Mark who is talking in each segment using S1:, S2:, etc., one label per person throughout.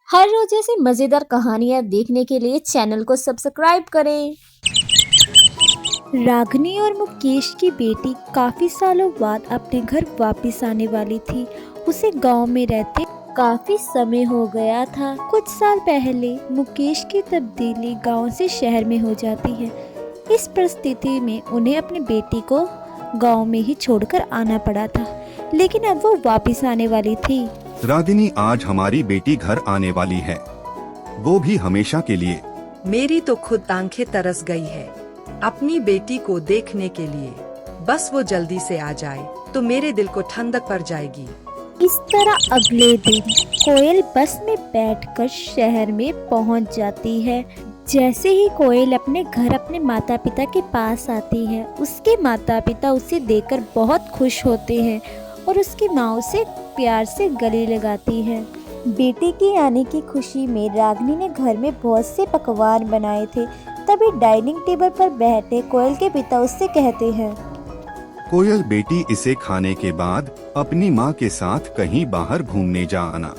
S1: हर रोज ऐसी मजेदार कहानियाँ देखने के लिए चैनल को सब्सक्राइब करें।
S2: रागिनी और मुकेश की बेटी काफी सालों बाद अपने घर वापस आने वाली थी। उसे गांव में रहते काफी समय हो गया था। कुछ साल पहले मुकेश की तब्दीली गांव से शहर में हो जाती है। इस परिस्थिति में उन्हें अपनी बेटी को गांव में ही छोड़कर आना पड़ा था, लेकिन अब वो वापस आने वाली थी।
S3: रागिनी, आज हमारी बेटी घर आने वाली है, वो भी हमेशा के लिए।
S4: मेरी तो खुद आंखें तरस गई है अपनी बेटी को देखने के लिए। बस वो जल्दी से आ जाए तो मेरे दिल को ठंडक पड़ जाएगी।
S2: इस तरह अगले दिन कोयल बस में बैठकर शहर में पहुंच जाती है। जैसे ही कोयल अपने घर अपने माता पिता के पास आती है, उसके माता पिता उसे देखकर बहुत खुश होते हैं और उसकी माँ उसे प्यार से गले लगाती है। बेटे के आने की खुशी में रागिनी ने घर में बहुत से पकवान बनाए थे। तभी डाइनिंग टेबल पर बैठे कोयल के पिता उससे कहते हैं,
S3: कोयल बेटी, इसे खाने के बाद अपनी माँ के साथ कहीं बाहर घूमने जाना,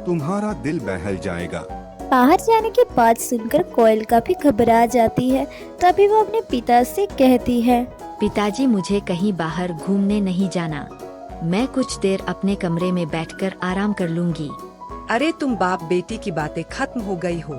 S3: तुम्हारा दिल बहल जाएगा।
S2: बाहर जाने की बात सुनकर कोयल काफी घबरा जाती है। तभी वो अपने पिता से कहती है,
S5: पिताजी, मुझे कहीं बाहर घूमने नहीं जाना। मैं कुछ देर अपने कमरे में बैठकर आराम कर लूंगी।
S4: अरे तुम बाप बेटी की बातें खत्म हो गई हो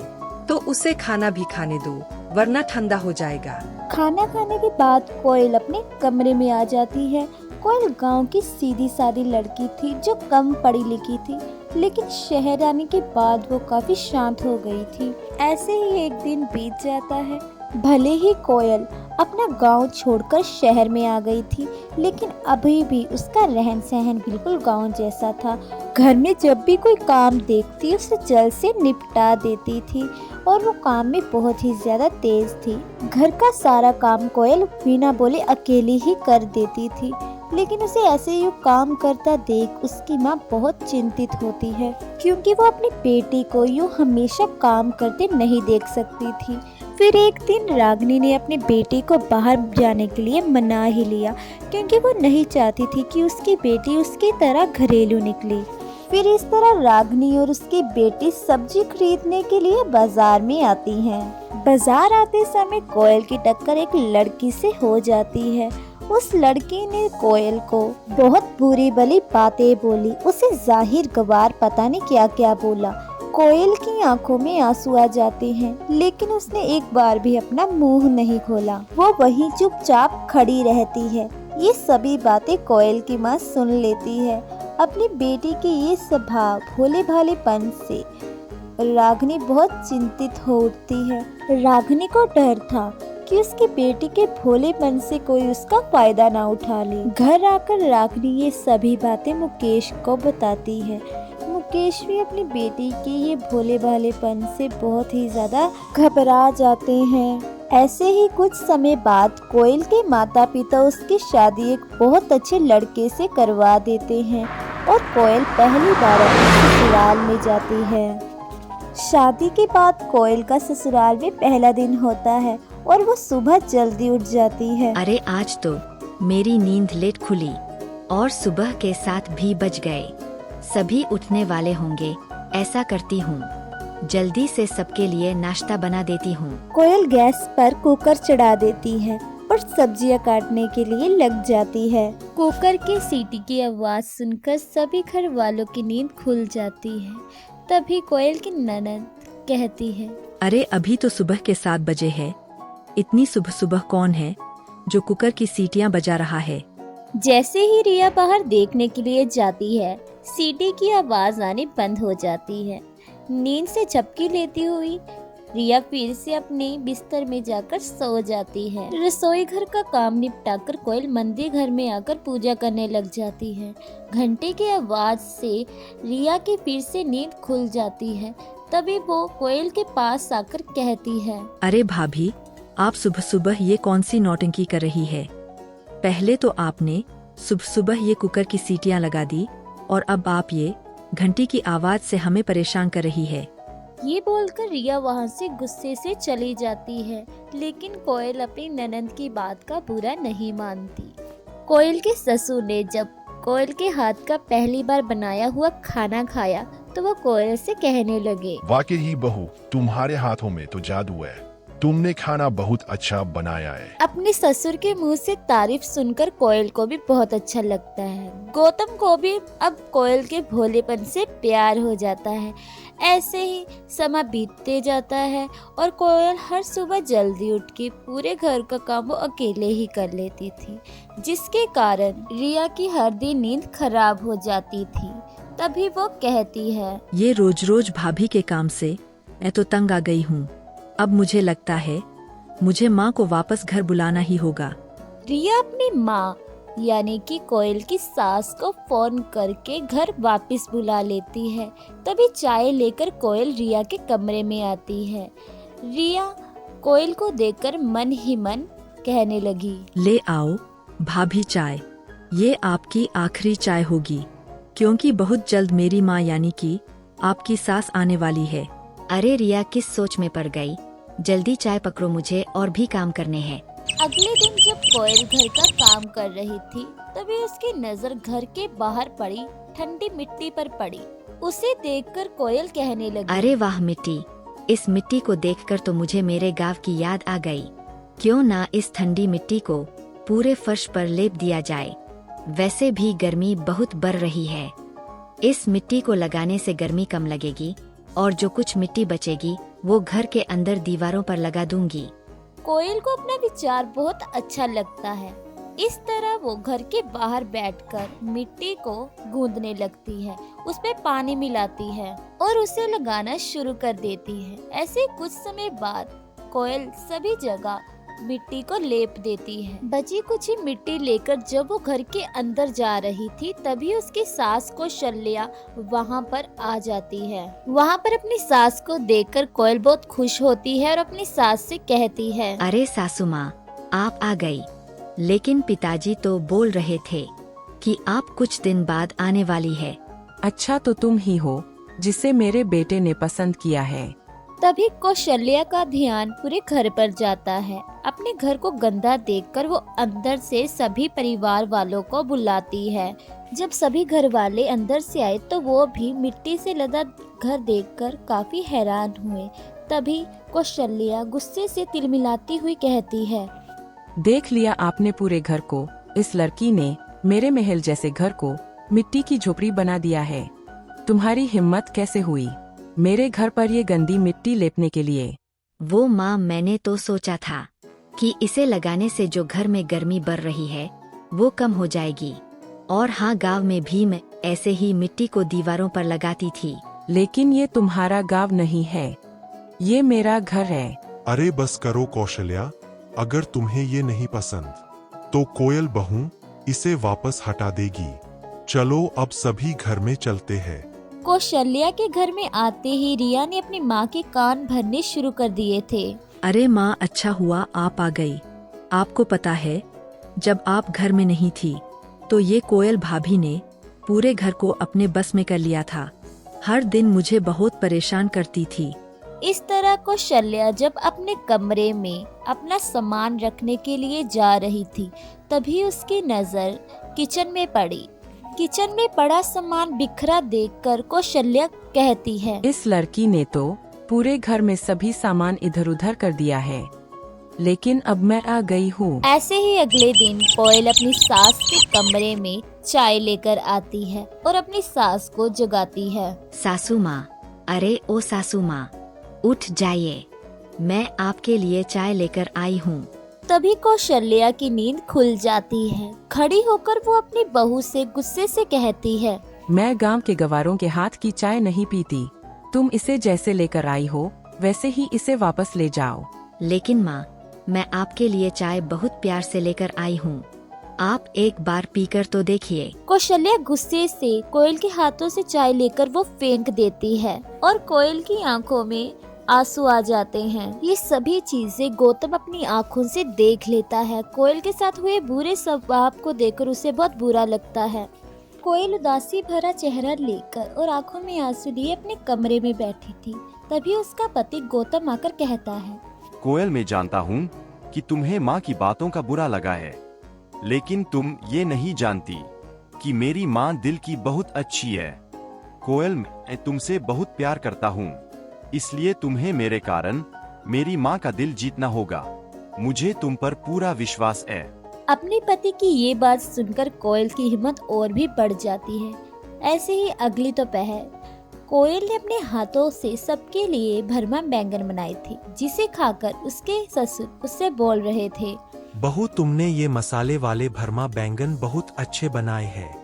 S4: तो उसे खाना भी खाने दो, वरना ठंडा हो जाएगा।
S2: खाना खाने के बाद कोयल अपने कमरे में आ जाती है। कोयल गांव की सीधी सादी लड़की थी जो कम पढ़ी लिखी थी, लेकिन शहर आने के बाद वो काफी शांत हो गई थी। ऐसे ही एक दिन बीत जाता है। भले ही कोयल अपना गांव छोड़कर शहर में आ गई थी, लेकिन अभी भी उसका रहन सहन बिल्कुल गांव जैसा था। घर में जब भी कोई काम देखती उसे जल्द से निपटा देती थी और वो काम में बहुत ही ज्यादा तेज थी। घर का सारा काम कोयल बिना बोले अकेली ही कर देती थी, लेकिन उसे ऐसे ही काम करता देख उसकी माँ बहुत चिंतित होती है, क्योंकि वो अपनी बेटी को यूँ हमेशा काम करते नहीं देख सकती थी। फिर एक दिन रागिनी ने अपनी बेटी को बाहर जाने के लिए मना ही लिया, क्योंकि वो नहीं चाहती थी कि उसकी बेटी उसकी तरह घरेलू निकले। फिर इस तरह रागिनी और उसकी बेटी सब्जी खरीदने के लिए बाजार में आती हैं। बाजार आते समय कोयल की टक्कर एक लड़की से हो जाती है। उस लड़की ने कोयल को बहुत बुरी भली बातें बोली। उसे जाहिर गवार पता नहीं क्या क्या बोला। कोयल की आंखों में आंसू आ जाते हैं, लेकिन उसने एक बार भी अपना मुंह नहीं खोला। वो वहीं चुपचाप खड़ी रहती है। ये सभी बातें कोयल की माँ सुन लेती है। अपनी बेटी के ये स्वभाव भोले भालेपन से रागिनी बहुत चिंतित हो उठती है। रागिनी को डर था कि उसकी बेटी के भोलेपन से कोई उसका फायदा ना उठा ले। घर आकर रागिनी ये सभी बातें मुकेश को बताती है। मुकेश भी अपनी बेटी के ये भोले भालेपन से बहुत ही ज्यादा घबरा जाते हैं। ऐसे ही कुछ समय बाद कोयल के माता पिता उसकी शादी एक बहुत अच्छे लड़के से करवा देते हैं और कोयल पहली बार अपने ससुराल में जाती है। शादी के बाद कोयल का ससुराल में पहला दिन होता है और वो सुबह जल्दी उठ जाती है।
S5: अरे आज तो मेरी नींद लेट खुली और सुबह के 7 भी बज गए। सभी उठने वाले होंगे। ऐसा करती हूँ, जल्दी से सबके लिए नाश्ता बना देती हूँ।
S2: कोयल गैस पर कुकर चढ़ा देती है और सब्जियां काटने के लिए लग जाती है। कुकर की सीटी की आवाज सुनकर सभी घर वालों की नींद खुल जाती है। तभी कोयल की ननद कहती है,
S5: अरे अभी तो सुबह के 7 बजे है। इतनी सुबह सुबह कौन है जो कुकर की सीटियाँ बजा रहा है?
S2: जैसे ही रिया बाहर देखने के लिए जाती है, सीटी की आवाज आने बंद हो जाती है। नींद से झपकी लेती हुई रिया फिर से अपने बिस्तर में जाकर सो जाती है। रसोई घर का काम निपटाकर कोयल मंदिर घर में आकर पूजा करने लग जाती है। घंटे की आवाज से रिया की फिर से नींद खुल जाती है। तभी वो कोयल के पास आकर कहती है,
S5: अरे भाभी, आप सुबह सुबह ये कौन सी नौटंकी कर रही है? पहले तो आपने सुबह सुबह ये कुकर की सीटियाँ लगा दी और अब आप ये घंटी की आवाज से हमें परेशान कर रही है।
S2: ये बोलकर रिया वहाँ से गुस्से से चली जाती है, लेकिन कोयल अपनी ननद की बात का बुरा नहीं मानती। कोयल के ससुर ने जब कोयल के हाथ का पहली बार बनाया हुआ खाना खाया तो वो कोयल से कहने लगे।
S6: वाकई ही बहू, तुम्हारे हाथों में तो जादू है। तुमने खाना बहुत अच्छा बनाया है।
S2: अपने ससुर के मुंह से तारीफ सुनकर कोयल को भी बहुत अच्छा लगता है। गौतम को भी अब कोयल के भोलेपन से प्यार हो जाता है। ऐसे ही समय बीतते जाता है और कोयल हर सुबह जल्दी उठ के पूरे घर का काम वो अकेले ही कर लेती थी, जिसके कारण रिया की हर दिन नींद खराब हो जाती थी। तभी वो कहती है,
S5: ये रोज रोज भाभी के काम से मैं तो तंग आ गई हूँ। अब मुझे लगता है मुझे माँ को वापस घर बुलाना ही होगा।
S2: रिया अपनी माँ यानी कि कोयल की सास को फोन करके घर वापस बुला लेती है। तभी चाय लेकर कोयल रिया के कमरे में आती है। रिया कोयल को देखकर मन ही मन कहने लगी,
S5: ले आओ भाभी चाय, ये आपकी आखिरी चाय होगी, क्योंकि बहुत जल्द मेरी माँ यानी कि आपकी सास आने वाली है।
S7: अरे रिया किस सोच में पड़ गई, जल्दी चाय पकड़ो, मुझे और भी काम करने हैं।
S2: अगले दिन जब कोयल घर का काम कर रही थी तभी उसकी नजर घर के बाहर पड़ी ठंडी मिट्टी पर पड़ी। उसे देखकर कोयल कहने लगी,
S7: अरे वाह मिट्टी, इस मिट्टी को देखकर तो मुझे मेरे गांव की याद आ गई। क्यों ना इस ठंडी मिट्टी को पूरे फर्श पर लेप दिया जाए। वैसे भी गर्मी बहुत बढ़ रही है। इस मिट्टी को लगाने से गर्मी कम लगेगी और जो कुछ मिट्टी बचेगी वो घर के अंदर दीवारों पर लगा दूंगी।
S2: कोयल को अपना विचार बहुत अच्छा लगता है। इस तरह वो घर के बाहर बैठकर मिट्टी को गूंदने लगती है, उस पे पानी मिलाती है और उसे लगाना शुरू कर देती है। ऐसे कुछ समय बाद कोयल सभी जगह मिट्टी को लेप देती है। बची कुछ ही मिट्टी लेकर जब वो घर के अंदर जा रही थी तभी उसकी सास को शल्या वहाँ पर आ जाती है। वहाँ पर अपनी सास को देखकर कोयल बहुत खुश होती है और अपनी सास से कहती है,
S7: अरे सासू माँ, आप आ गई। लेकिन पिताजी तो बोल रहे थे कि आप कुछ दिन बाद आने वाली है।
S8: अच्छा तो तुम ही हो जिसे मेरे बेटे ने पसंद किया है।
S2: तभी कौशल्या का ध्यान पूरे घर पर जाता है। अपने घर को गंदा देखकर वो अंदर से सभी परिवार वालों को बुलाती है। जब सभी घर वाले अंदर से आए तो वो भी मिट्टी से लदा घर देखकर काफी हैरान हुए। तभी कौशल्या गुस्से से तिलमिलाती हुई कहती है,
S8: देख लिया आपने पूरे घर को। इस लड़की ने मेरे महल जैसे घर को मिट्टी की झोपड़ी बना दिया है। तुम्हारी हिम्मत कैसे हुई मेरे घर पर ये गंदी मिट्टी लेपने के लिए?
S7: वो माँ, मैंने तो सोचा था कि इसे लगाने से जो घर में गर्मी बढ़ रही है वो कम हो जाएगी। और हाँ, गांव में भी मैं ऐसे ही मिट्टी को दीवारों पर लगाती थी।
S8: लेकिन ये तुम्हारा गांव नहीं है, ये मेरा घर है।
S9: अरे बस करो कौशल्या, अगर तुम्हें ये नहीं पसंद तो कोयल बहू इसे वापस हटा देगी। चलो अब सभी घर में चलते हैं।
S2: कौशल्या के घर में आते ही रिया ने अपनी माँ के कान भरने शुरू कर दिए थे।
S5: अरे माँ, अच्छा हुआ आप आ गई। आपको पता है, जब आप घर में नहीं थी तो ये कोयल भाभी ने पूरे घर को अपने बस में कर लिया था। हर दिन मुझे बहुत परेशान करती थी।
S2: इस तरह कौशल्या जब अपने कमरे में अपना सामान रखने के लिए जा रही थी तभी उसकी नजर किचन में पड़ी। किचन में पड़ा सामान बिखरा देखकर कौशल्या कहती है,
S8: इस लड़की ने तो पूरे घर में सभी सामान इधर उधर कर दिया है, लेकिन अब मैं आ गई हूँ।
S2: ऐसे ही अगले दिन कोयल अपनी सास के कमरे में चाय लेकर आती है और अपनी सास को जगाती है।
S7: सासू माँ, अरे ओ सासू माँ, उठ जाइए, मैं आपके लिए चाय लेकर आई हूँ।
S2: तभी कौशल्या की नींद खुल जाती है। खड़ी होकर वो अपनी बहू से गुस्से से कहती है,
S8: मैं गांव के गवारों के हाथ की चाय नहीं पीती। तुम इसे जैसे लेकर आई हो वैसे ही इसे वापस ले जाओ।
S7: लेकिन माँ, मैं आपके लिए चाय बहुत प्यार से लेकर आई हूँ, आप एक बार पीकर तो देखिए।
S2: कौशल्या गुस्से से कोयल के हाथों से चाय लेकर वो फेंक देती है और कोयल की आंखों में आंसू आ जाते हैं। ये सभी चीजें गौतम अपनी आंखों से देख लेता है। कोयल के साथ हुए बुरे स्वभाव को देखकर उसे बहुत बुरा लगता है। कोयल उदासी भरा चेहरा लेकर और आंखों में आंसू लिए अपने कमरे में बैठी थी। तभी उसका पति गौतम आकर कहता है,
S10: कोयल, मैं जानता हूँ कि तुम्हें माँ की बातों का बुरा लगा है, लेकिन तुम ये नहीं जानती कि मेरी माँ दिल की बहुत अच्छी है। कोयल, मैं तुमसे बहुत प्यार करता हूँ, इसलिए तुम्हें मेरे कारण मेरी माँ का दिल जीतना होगा। मुझे तुम पर पूरा विश्वास है।
S2: अपने पति की ये बात सुनकर कोयल की हिम्मत और भी बढ़ जाती है। ऐसे ही अगली दोपहर कोयल ने अपने हाथों से सबके लिए भरमा बैंगन बनाई थी, जिसे खाकर उसके ससुर उससे बोल रहे थे,
S11: बहू, तुमने ये मसाले वाले भरमा बैंगन बहुत अच्छे बनाए हैं।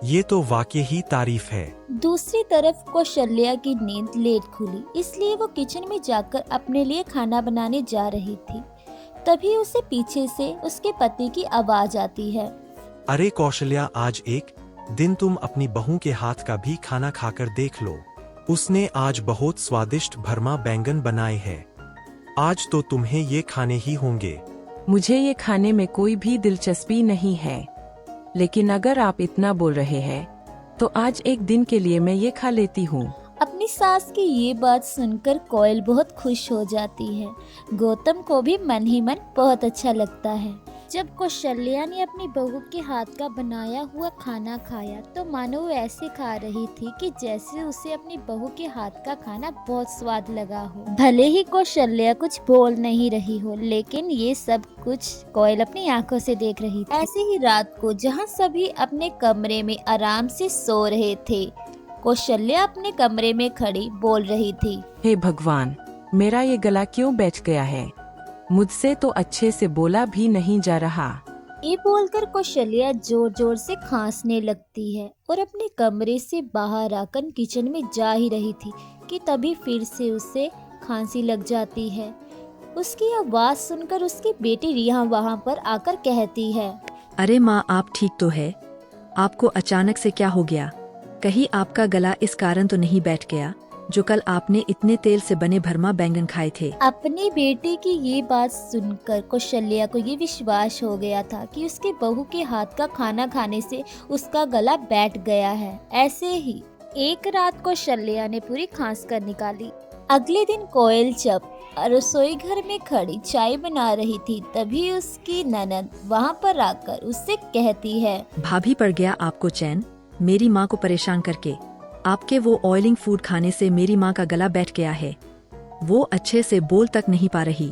S11: ये तो वाकई ही तारीफ है।
S2: दूसरी तरफ कौशल्या की नींद लेट खुली, इसलिए वो किचन में जाकर अपने लिए खाना बनाने जा रही थी। तभी उसे पीछे से उसके पति की आवाज आती है,
S11: अरे कौशल्या, आज एक दिन तुम अपनी बहू के हाथ का भी खाना खाकर देख लो। उसने आज बहुत स्वादिष्ट भरमा बैंगन बनाए हैं। आज तो तुम्हें ये खाने ही होंगे।
S8: मुझे ये खाने में कोई भी दिलचस्पी नहीं है, लेकिन अगर आप इतना बोल रहे हैं तो आज एक दिन के लिए मैं ये खा लेती हूँ।
S2: अपनी सास की ये बात सुनकर कोयल बहुत खुश हो जाती है। गौतम को भी मन ही मन बहुत अच्छा लगता है। जब कौशल्या ने अपनी बहू के हाथ का बनाया हुआ खाना खाया तो मानो वो ऐसे खा रही थी कि जैसे उसे अपनी बहू के हाथ का खाना बहुत स्वाद लगा हो। भले ही कौशल्या कुछ बोल नहीं रही हो, लेकिन ये सब कुछ कोयल अपनी आंखों से देख रही थी। ऐसे ही रात को जहाँ सभी अपने कमरे में आराम से सो रहे थे, कौशल्या अपने कमरे में खड़ी बोल रही थी,
S8: हे भगवान, मेरा ये गला क्यों बैठ गया है? मुझसे तो अच्छे से बोला भी नहीं जा रहा।
S2: ये बोलकर कौशल्या जोर जोर से खांसने लगती है और अपने कमरे से बाहर आकर किचन में जा ही रही थी कि तभी फिर से उसे खांसी लग जाती है। उसकी आवाज सुनकर उसकी बेटी रिया वहाँ पर आकर कहती है,
S5: अरे माँ, आप ठीक तो है? आपको अचानक से क्या हो गया? कहीं आपका गला इस कारण तो नहीं बैठ गया जो कल आपने इतने तेल से बने भरमा बैंगन खाए थे?
S2: अपनी बेटे की ये बात सुनकर कौशल्या को ये विश्वास हो गया था कि उसके बहू के हाथ का खाना खाने से उसका गला बैठ गया है। ऐसे ही एक रात कौशल्या ने पूरी खांस कर निकाली। अगले दिन कोयल जब रसोई घर में खड़ी चाय बना रही थी, तभी उसकी ननद वहाँ पर आकर उससे कहती है,
S5: भाभी, पड़ गया आपको चैन मेरी माँ को परेशान करके? आपके वो ऑयलिंग फूड खाने से मेरी माँ का गला बैठ गया है। वो अच्छे से बोल तक नहीं पा रही।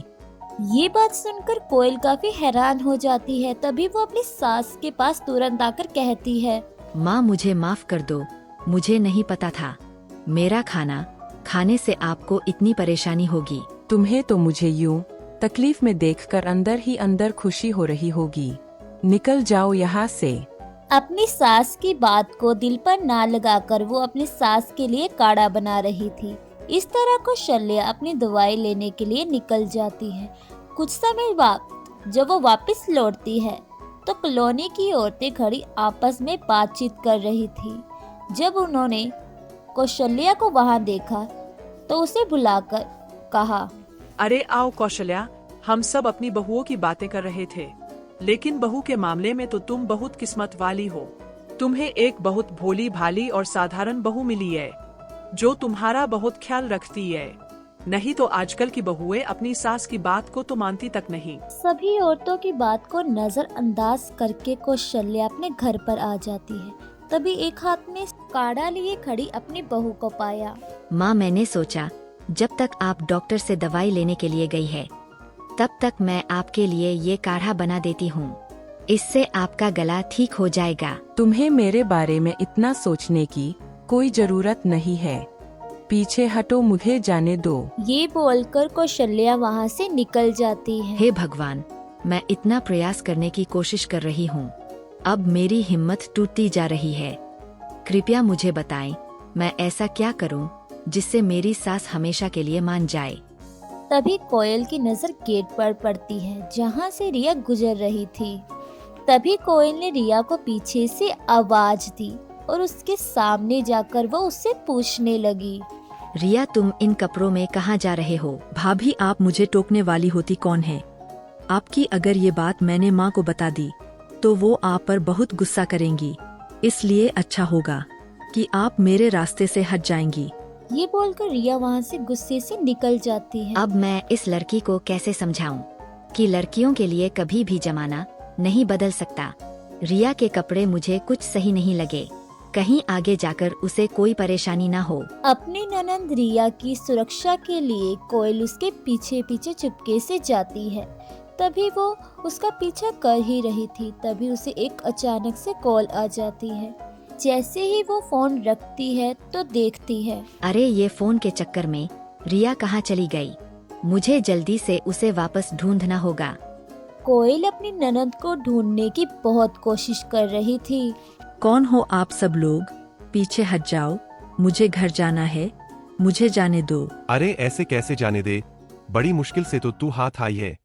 S2: ये बात सुनकर कोयल काफी हैरान हो जाती है। तभी वो अपनी सास के पास तुरंत आकर कहती है,
S7: माँ, मुझे माफ कर दो, मुझे नहीं पता था मेरा खाना खाने से आपको इतनी परेशानी होगी।
S8: तुम्हें तो मुझे यूं तकलीफ में देखकर अंदर ही अंदर खुशी हो रही होगी। निकल जाओ यहाँ से।
S2: अपनी सास की बात को दिल पर ना लगाकर वो अपनी सास के लिए काढ़ा बना रही थी। इस तरह कौशल्या अपनी दवाई लेने के लिए निकल जाती है। कुछ समय बाद जब वो वापस लौटती है तो कॉलोनी की औरतें खड़ी आपस में बातचीत कर रही थी। जब उन्होंने कौशल्या को वहां देखा तो उसे बुलाकर कहा,
S12: अरे आओ कौशल्या, हम सब अपनी बहुओं की बातें कर रहे थे, लेकिन बहू के मामले में तो तुम बहुत किस्मत वाली हो। तुम्हें एक बहुत भोली भाली और साधारण बहू मिली है जो तुम्हारा बहुत ख्याल रखती है। नहीं तो आजकल की बहुएं अपनी सास की बात को तो मानती तक नहीं।
S2: सभी औरतों की बात को नजरअंदाज करके कौशल्या अपने घर पर आ जाती है। तभी एक हाथ में काढ़ा लिए खड़ी अपनी बहू को पाया।
S7: माँ, मैंने सोचा जब तक आप डॉक्टर से दवाई लेने के लिए गई है तब तक मैं आपके लिए ये काढ़ा बना देती हूँ। इससे आपका गला ठीक हो जाएगा।
S8: तुम्हें मेरे बारे में इतना सोचने की कोई जरूरत नहीं है। पीछे हटो, मुझे जाने दो।
S2: ये बोलकर कौशल्या वहाँ से निकल जाती है।
S7: हे भगवान, मैं इतना प्रयास करने की कोशिश कर रही हूँ, अब मेरी हिम्मत टूटती जा रही है। कृपया मुझे बताएं, मैं ऐसा क्या करूँ जिससे मेरी सास हमेशा के लिए मान जाए।
S2: तभी कोयल की नजर गेट पर पड़ती है जहाँ से रिया गुजर रही थी। तभी कोयल ने रिया को पीछे से आवाज दी और उसके सामने जाकर वो उससे पूछने लगी,
S5: रिया, तुम इन कपड़ों में कहाँ जा रहे हो? भाभी, आप मुझे टोकने वाली होती कौन है? आपकी अगर ये बात मैंने माँ को बता दी तो वो आप पर बहुत गुस्सा करेंगी, इसलिए अच्छा होगा कि आप मेरे रास्ते से हट जाएंगी।
S2: ये बोलकर रिया वहाँ से गुस्से से निकल जाती है।
S7: अब मैं इस लड़की को कैसे समझाऊं कि लड़कियों के लिए कभी भी जमाना नहीं बदल सकता। रिया के कपड़े मुझे कुछ सही नहीं लगे। कहीं आगे जाकर उसे कोई परेशानी ना हो।
S2: अपनी ननंद रिया की सुरक्षा के लिए कोयल उसके पीछे पीछे चुपके से जाती है। तभी वो उसका पीछा कर ही रही थी, तभी उसे एक अचानक से कॉल आ जाती है। जैसे ही वो फोन रखती है तो देखती है,
S7: अरे ये फोन के चक्कर में रिया कहाँ चली गई। मुझे जल्दी से उसे वापस ढूंढना होगा।
S2: कोयल अपनी ननंद को ढूंढने की बहुत कोशिश कर रही थी।
S5: कौन हो आप सब लोग? पीछे हट जाओ, मुझे घर जाना है, मुझे जाने दो।
S9: अरे ऐसे कैसे जाने दे, बड़ी मुश्किल से तो तू हाथ आई है।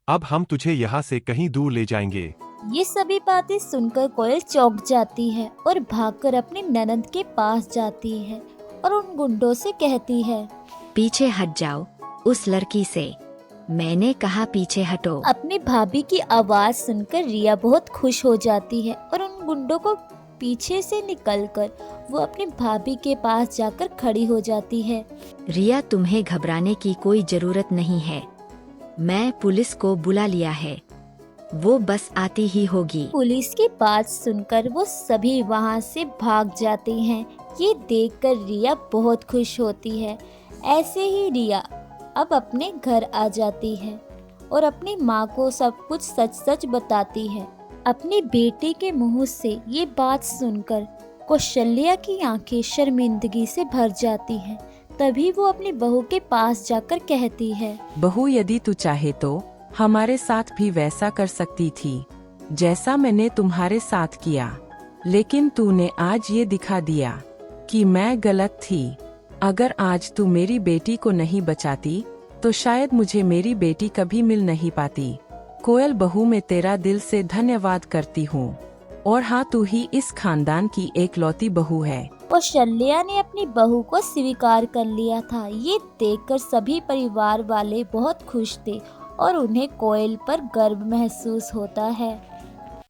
S9: अब हम तुझे यहाँ से कहीं दूर ले जाएंगे।
S2: ये सभी बातें सुनकर कोयल चौंक जाती है और भागकर अपनी ननंद के पास जाती है और उन गुंडों से कहती है,
S7: पीछे हट जाओ उस लड़की से, मैंने कहा पीछे हटो।
S2: अपनी भाभी की आवाज सुनकर रिया बहुत खुश हो जाती है और उन गुंडों को पीछे से निकलकर वो अपनी भाभी के पास जाकर खड़ी हो जाती है।
S7: रिया तुम्हें घबराने की कोई जरूरत नहीं है, मैं पुलिस को बुला लिया है, वो बस आती ही होगी।
S2: पुलिस की बात सुनकर वो सभी वहाँ से भाग जाती हैं। ये देखकर रिया बहुत खुश होती है। ऐसे ही रिया अब अपने घर आ जाती है और अपनी माँ को सब कुछ सच सच बताती है। अपनी बेटी के मुंह से ये बात सुनकर कौशल्या की आंखें शर्मिंदगी से भर जाती हैं। तभी वो अपनी बहू के पास जाकर कहती है,
S8: बहू यदि तू चाहे तो हमारे साथ भी वैसा कर सकती थी जैसा मैंने तुम्हारे साथ किया, लेकिन तूने आज ये दिखा दिया कि मैं गलत थी। अगर आज तू मेरी बेटी को नहीं बचाती तो शायद मुझे मेरी बेटी कभी मिल नहीं पाती। कोयल बहू, मैं तेरा दिल से धन्यवाद करती हूँ। और हाँ, तू ही इस खानदान की एकलौती बहू है।
S2: कौशल्या ने अपनी बहू को स्वीकार कर लिया था। ये देखकर सभी परिवार वाले बहुत खुश थे और उन्हें कोयल पर गर्व महसूस होता है।